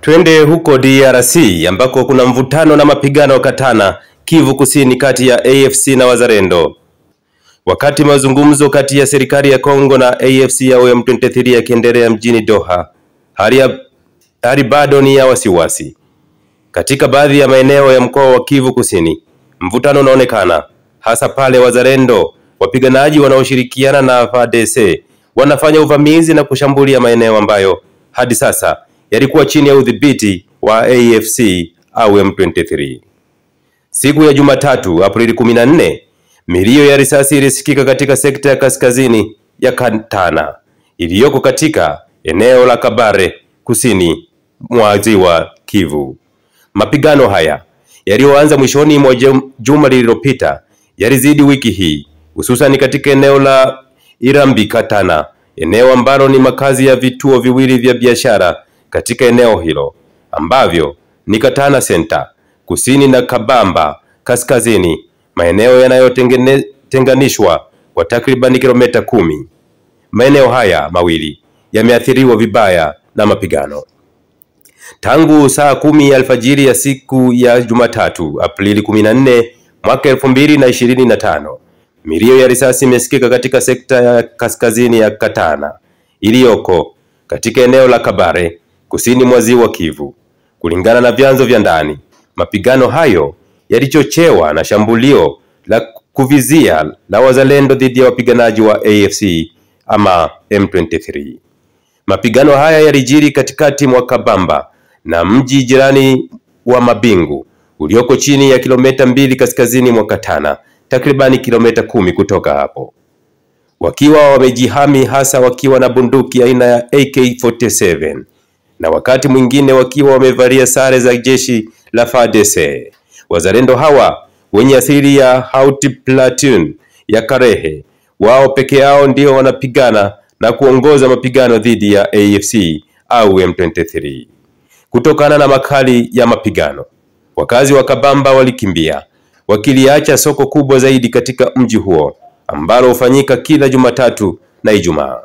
Twende huko DRC ambako kuna mvutano na mapigano Katana, Kivu Kusini, kati ya AFC na Wazalendo. Wakati mazungumzo kati ya serikali ya Kongo na AFC ya M23 yakiendelea mjini Doha, hali bado ni ya wasiwasi. Katika baadhi ya maeneo ya mkoa wa Kivu Kusini, mvutano unaonekana hasa pale Wazalendo, wapiganaji wanaoshirikiana na FARDC, wanafanya uvamizi na kushambulia maeneo ambayo hadi sasa yalikuwa chini ya udhibiti wa AFC au M23. Siku ya Jumatatu, Aprili 14, milio ya risasi ilisikika katika sekta ya kaskazini ya Katana iliyoko katika eneo la Kabare kusini mwa Ziwa Kivu. Mapigano haya yaliyoanza mwishoni mwa juma lililopita yalizidi wiki hii, hususan katika eneo la Irambi Katana, eneo ambalo ni makazi ya vituo viwili vya biashara katika eneo hilo ambavyo ni Katana Center kusini na Kabamba kaskazini, maeneo yanayotenganishwa kwa takriban kilomita 10. Maeneo haya mawili yameathiriwa vibaya na mapigano. Tangu saa 10 alfajiri ya siku ya Jumatatu, Aprili 14, mwaka 2025, milio ya risasi imesikika katika sekta ya kaskazini ya Katana iliyoko katika eneo la Kabare kusini mwa Ziwa Kivu. Kulingana na vyanzo vya ndani, mapigano hayo yalichochewa na shambulio la kuvizia la Wazalendo dhidi ya wapiganaji wa AFC ama M23. Mapigano haya yalijiri katikati mwa Kabamba na mji jirani wa Mabingu ulioko chini ya kilomita 2 kaskazini mwa Katana, takribani kilomita 10 kutoka hapo. Wakiwa wamejihami, hasa wakiwa na bunduki aina ya AK-47 na wakati mwingine wakiwa wamevalia sare za jeshi la FARDC. Wazalendo hawa wenye asili ya Hauti Platoon ya Karehe, wao peke yao ndio wanapigana na kuongoza mapigano dhidi ya AFC au M23. Kutokana na makali ya mapigano, wakazi wa Kabamba walikimbia, wakiliacha soko kubwa zaidi katika mji huo ambalo hufanyika kila Jumatatu na Ijumaa.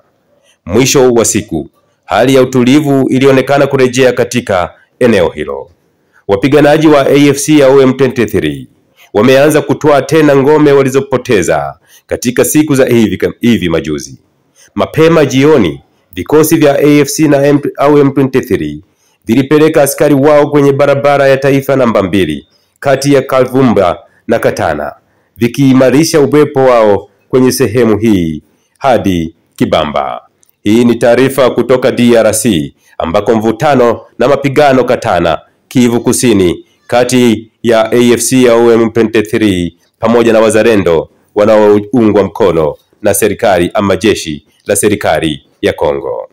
Mwisho wa siku, hali ya utulivu ilionekana kurejea katika eneo hilo. Wapiganaji wa AFC au M23 wameanza kutoa tena ngome walizopoteza katika siku za hivi majuzi. Mapema jioni, vikosi vya AFC na au M23 vilipeleka askari wao kwenye barabara ya taifa namba 2 kati ya Kavumba na Katana, vikiimarisha uwepo wao kwenye sehemu hii hadi Kibamba. Hii ni taarifa kutoka DRC ambako mvutano na mapigano Katana, Kivu Kusini, kati ya AFC au M23 pamoja na Wazalendo wanaoungwa mkono na serikali ama jeshi la serikali ya Kongo.